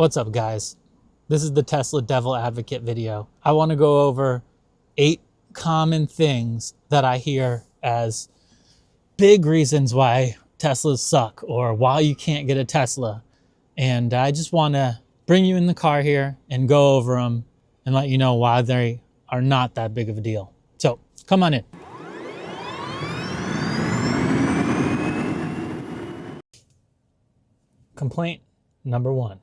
What's up, guys? This is the Tesla Devil Advocate video. I want to go over 8 common things that I hear as big reasons why Teslas suck or why you can't get a Tesla. And I just want to bring you in the car here and go over them and let you know why they are not that big of a deal. So come on in. Complaint number 1.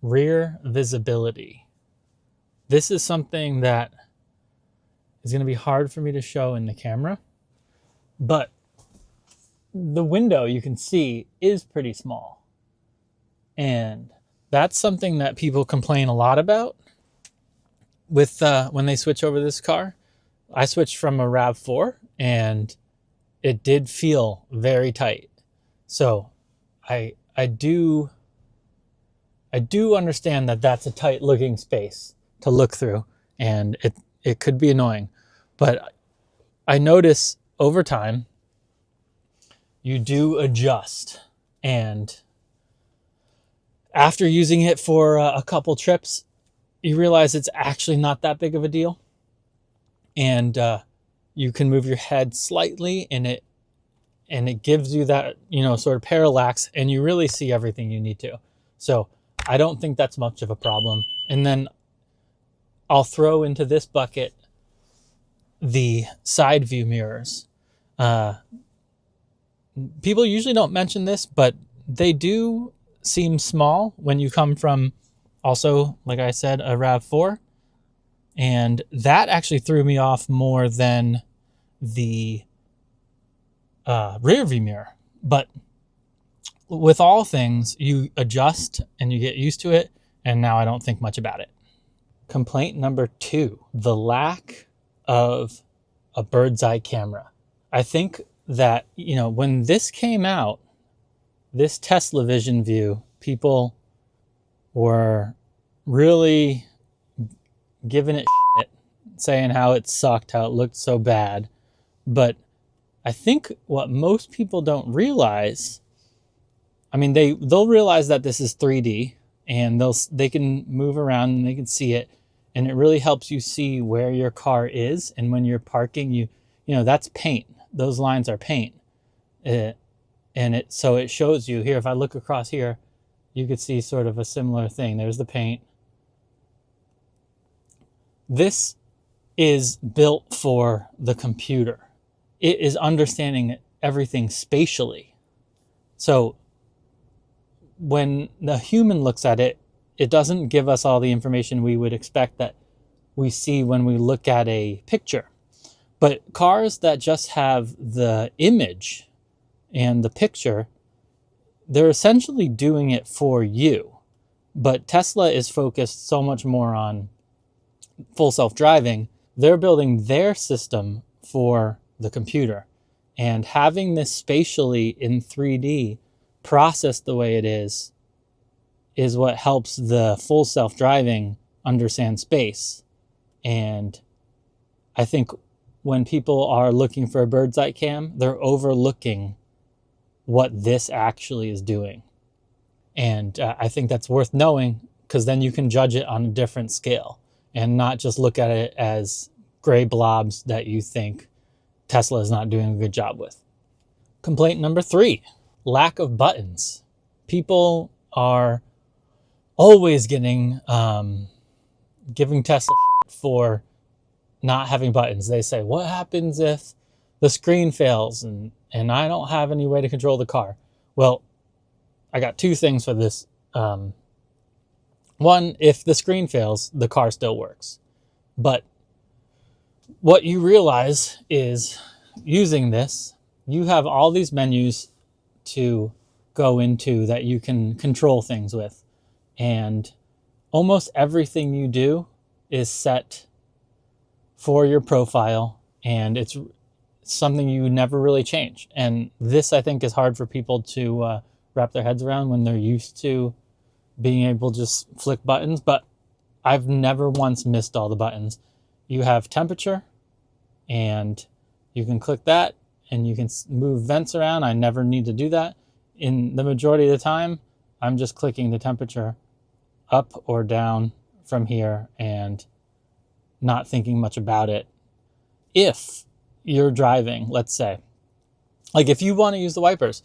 Rear visibility. This is something that is going to be hard for me to show in the camera, but the window you can see is pretty small. And that's something that people complain a lot about with when they switch over this car. I switched from a RAV4 and it did feel very tight. So I do understand that that's a tight looking space to look through, and it could be annoying. But I notice over time you do adjust, and after using it for a couple trips, you realize it's actually not that big of a deal. And you can move your head slightly, and it gives you that, sort of parallax, and you really see everything you need to. So I don't think that's much of a problem. And then I'll throw into this bucket the side view mirrors. People usually don't mention this, but they do seem small when you come from also, like I said, a RAV4. And that actually threw me off more than the rear view mirror. But with all things, you adjust and you get used to it, and now I don't think much about it. Complaint number 2, the lack of a bird's eye camera. I think that, when this came out, this Tesla Vision View, people were really giving it shit, saying how it sucked, how it looked so bad. But I think what most people don't realize, they'll realize that this is 3D and they can move around and they can see it, and it really helps you see where your car is. And when you're parking, that's paint. Those lines are paint. So it shows you here. If I look across here, you could see sort of a similar thing. There's the paint. This is built for the computer. It is understanding everything spatially. So when the human looks at it, it doesn't give us all the information we would expect that we see when we look at a picture. But cars that just have the image and the picture, they're essentially doing it for you. But Tesla is focused so much more on full self-driving. They're building their system for the computer, and having this spatially in 3D processed the way it is what helps the full self-driving understand space. And I think when people are looking for a bird's eye cam, they're overlooking what this actually is doing. And I think that's worth knowing, because then you can judge it on a different scale and not just look at it as gray blobs that you think Tesla is not doing a good job with. Complaint number 3, lack of buttons. People are always giving Tesla shit for not having buttons. They say, what happens if the screen fails and I don't have any way to control the car? Well, I got 2 things for this. One, if the screen fails, the car still works. But what you realize is, using this, you have all these menus to go into that you can control things with. And almost everything you do is set for your profile, and it's something you never really change. And this, I think, is hard for people to wrap their heads around when they're used to being able to just flick buttons. But I've never once missed all the buttons. You have temperature, and you can click that, and you can move vents around. I never need to do that. In the majority of the time, I'm just clicking the temperature up or down from here and not thinking much about it. If you're driving, let's say, like if you want to use the wipers,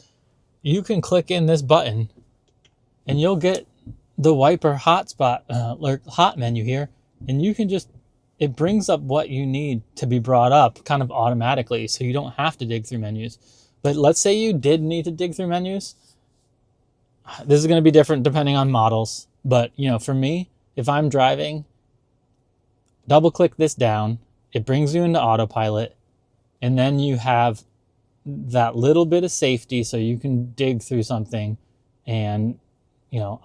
you can click in this button and you'll get the wiper hotspot, hot menu here, and you can just, it brings up what you need to be brought up kind of automatically, so you don't have to dig through menus. But let's say you did need to dig through menus. This is going to be different depending on models, but for me, if I'm driving, double click this down, it brings you into autopilot, and then you have that little bit of safety so you can dig through something. And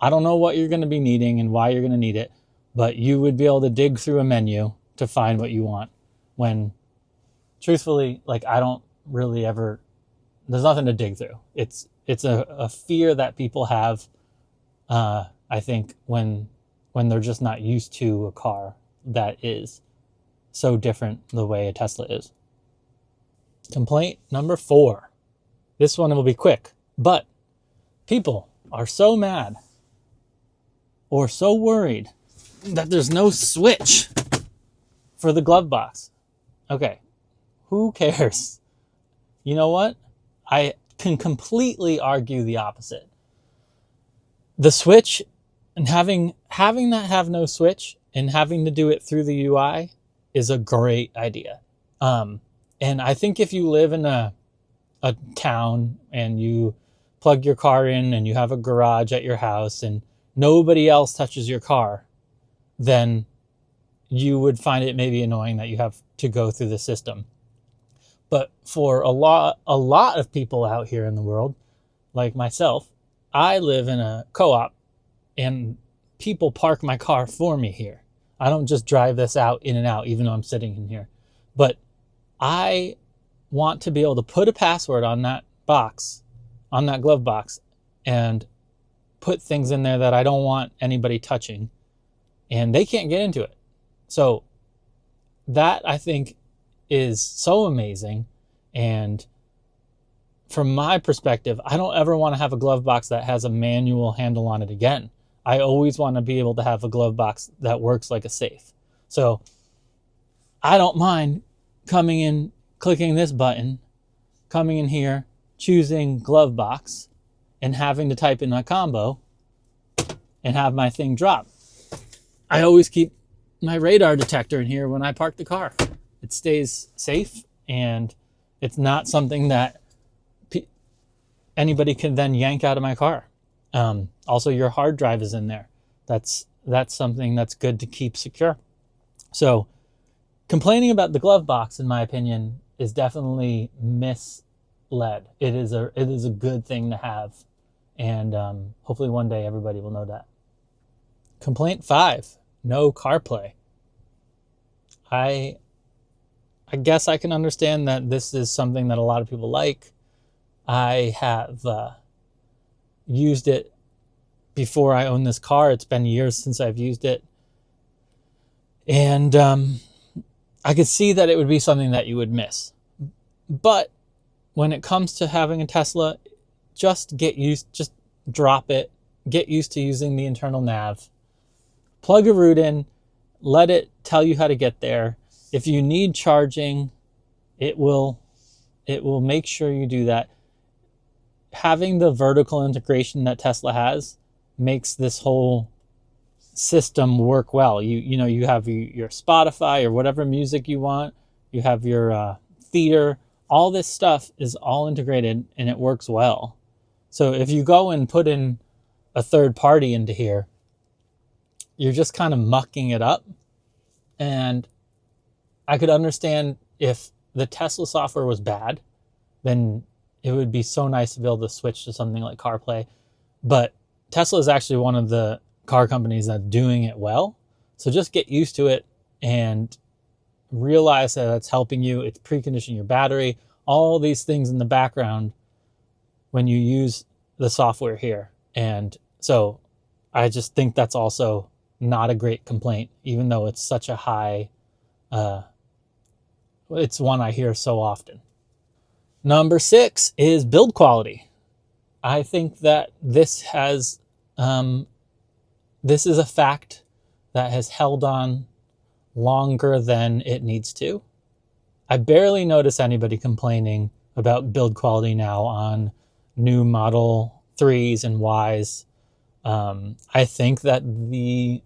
I don't know what you're going to be needing and why you're going to need it, but you would be able to dig through a menu to find what you want, when truthfully, like, I don't really ever, there's nothing to dig through. It's a fear that people have, I think, when they're just not used to a car that is so different the way a Tesla is. Complaint number 4. This one will be quick, but people are so mad or so worried that there's no switch for the glove box. Okay, who cares? You know what? I can completely argue the opposite. The switch, and having that have no switch and having to do it through the UI is a great idea. And I think if you live in a town and you plug your car in and you have a garage at your house and nobody else touches your car, then you would find it maybe annoying that you have to go through the system. But for a lot of people out here in the world, like myself, I live in a co-op and people park my car for me here. I don't just drive this out in and out, even though I'm sitting in here. But I want to be able to put a password on that box, on that glove box, and put things in there that I don't want anybody touching, and they can't get into it. So that, I think, is so amazing. And from my perspective, I don't ever want to have a glove box that has a manual handle on it again. I always want to be able to have a glove box that works like a safe. So I don't mind coming in, clicking this button, coming in here, choosing glove box, and having to type in my combo and have my thing drop. I always keep my radar detector in here when I park the car. It stays safe, and it's not something that anybody can then yank out of my car. Also, your hard drive is in there. That's something that's good to keep secure. So complaining about the glove box, in my opinion, is definitely misled. It is a good thing to have, and hopefully one day everybody will know that. Complaint 5, no CarPlay. I guess I can understand that this is something that a lot of people like. I have used it before I owned this car. It's been years since I've used it. And I could see that it would be something that you would miss. But when it comes to having a Tesla, just drop it. Get used to using the internal nav. Plug a route in. Let it tell you how to get there. If you need charging, it will make sure you do that. Having the vertical integration that Tesla has makes this whole system work well. You have your Spotify or whatever music you want. You have your theater. All this stuff is all integrated and it works well. So if you go and put in a third party into here, you're just kind of mucking it up. And I could understand if the Tesla software was bad, then it would be so nice to be able to switch to something like CarPlay. But Tesla is actually one of the car companies that's doing it well. So just get used to it and realize that it's helping you. It's preconditioning your battery, all these things in the background when you use the software here. And so I just think that's also not a great complaint, even though it's such a high, it's one I hear so often. Number 6 is build quality. I think that this has this is a fact that has held on longer than it needs to. I barely notice anybody complaining about build quality now on new Model 3s and Ys. I think that the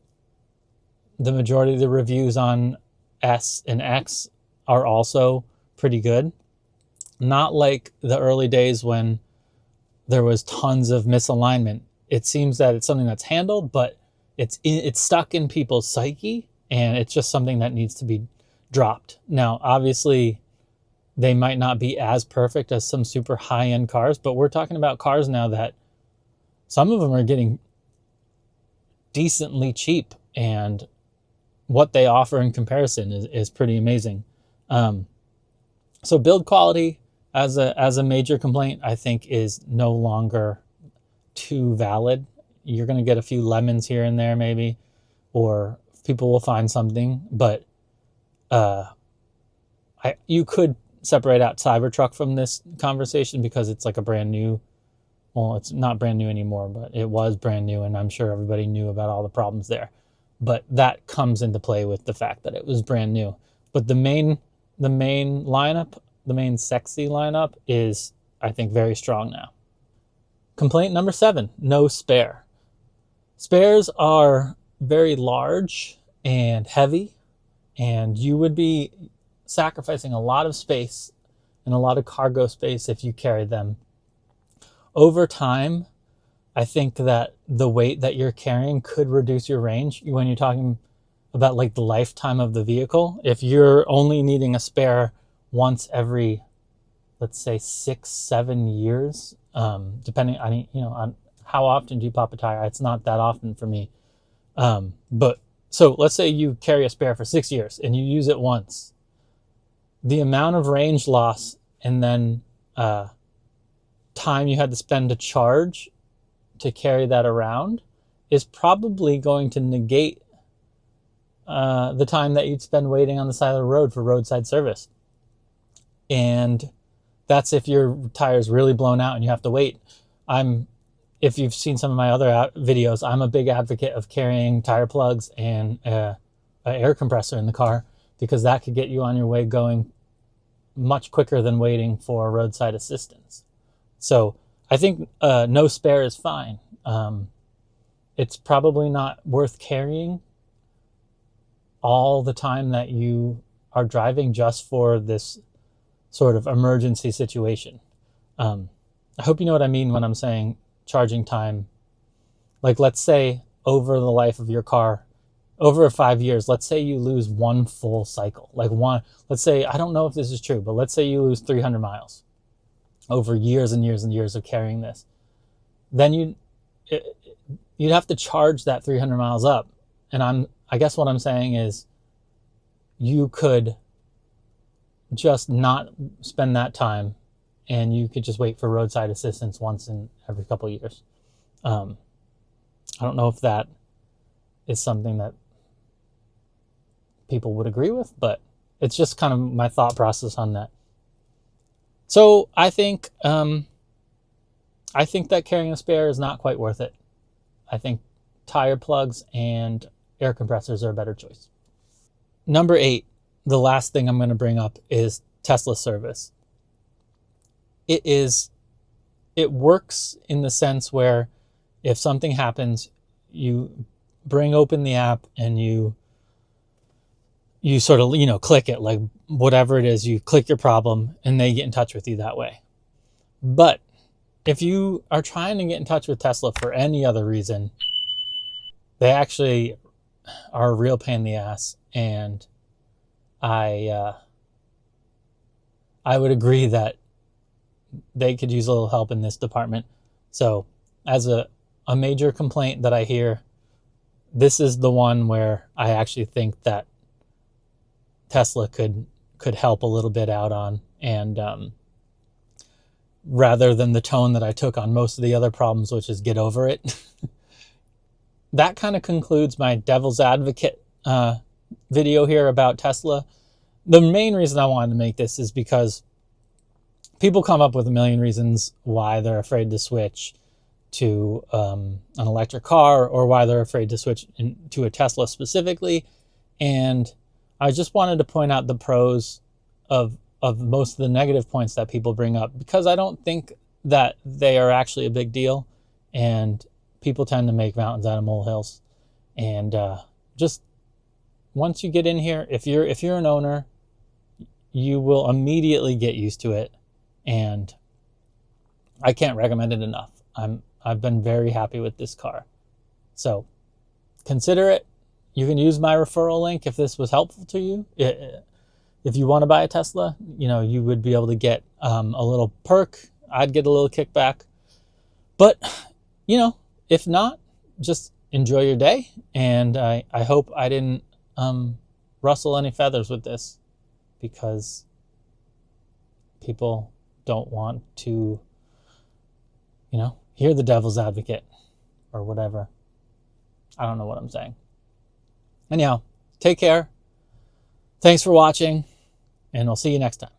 majority of the reviews on S and X are also pretty good. Not like the early days when there was tons of misalignment. It seems that it's something that's handled, but it's stuck in people's psyche, and it's just something that needs to be dropped. Now, obviously, they might not be as perfect as some super high-end cars, but we're talking about cars now that some of them are getting decently cheap, and what they offer in comparison is pretty amazing. So build quality as a major complaint, I think, is no longer too valid. You're going to get a few lemons here and there maybe, or people will find something, but you could separate out Cybertruck from this conversation because it's like a brand new, well, it's not brand new anymore, but it was brand new, and I'm sure everybody knew about all the problems there. But that comes into play with the fact that it was brand new. But the main lineup, the main sexy lineup is, I think, very strong now. Complaint number 7, no spare. Spares are very large and heavy, and you would be sacrificing a lot of space and a lot of cargo space if you carried them. Over time, I think that the weight that you're carrying could reduce your range when you're talking about like the lifetime of the vehicle. If you're only needing a spare once every, let's say, 6-7 years, depending on how often do you pop a tire. It's not that often for me. But so let's say you carry a spare for 6 years and you use it once. The amount of range loss and then time you had to spend to charge to carry that around is probably going to negate the time that you'd spend waiting on the side of the road for roadside service. And that's if your tire's really blown out and you have to wait. If you've seen some of my other videos, I'm a big advocate of carrying tire plugs and an air compressor in the car, because that could get you on your way going much quicker than waiting for roadside assistance. So I think no spare is fine. It's probably not worth carrying all the time that you are driving just for this sort of emergency situation. I hope you know what I mean when I'm saying charging time. Like, let's say over the life of your car, over 5 years, let's say you lose one full cycle. Let's say, I don't know if this is true, but let's say you lose 300 miles over years and years and years of carrying this. Then you'd have to charge that 300 miles up. And I guess what I'm saying is you could just not spend that time, and you could just wait for roadside assistance once in every couple of years. I don't know if that is something that people would agree with, but it's just kind of my thought process on that. So I think that carrying a spare is not quite worth it. I think tire plugs and air compressors are a better choice. Number 8, the last thing I'm going to bring up is Tesla service. It works in the sense where if something happens, you bring open the app and you sort of, click it, like whatever it is, you click your problem and they get in touch with you that way. But if you are trying to get in touch with Tesla for any other reason, they actually are a real pain in the ass. And I would agree that they could use a little help in this department. So as a major complaint that I hear, this is the one where I actually think that Tesla could help a little bit out on. And rather than the tone that I took on most of the other problems, which is get over it. That kind of concludes my devil's advocate video here about Tesla. The main reason I wanted to make this is because people come up with a million reasons why they're afraid to switch. to an electric car, or why they're afraid to switch to a Tesla specifically. And I just wanted to point out the pros of most of the negative points that people bring up, because I don't think that they are actually a big deal, and people tend to make mountains out of molehills. And just once you get in here, if you're an owner, you will immediately get used to it, and I can't recommend it enough. I've been very happy with this car. So consider it. You can use my referral link if this was helpful to you. If you want to buy a Tesla, you would be able to get a little perk. I'd get a little kickback. But, if not, just enjoy your day. And I hope I didn't rustle any feathers with this, because people don't want to, hear the devil's advocate or whatever. I don't know what I'm saying. Anyhow, take care. Thanks for watching, and I'll see you next time.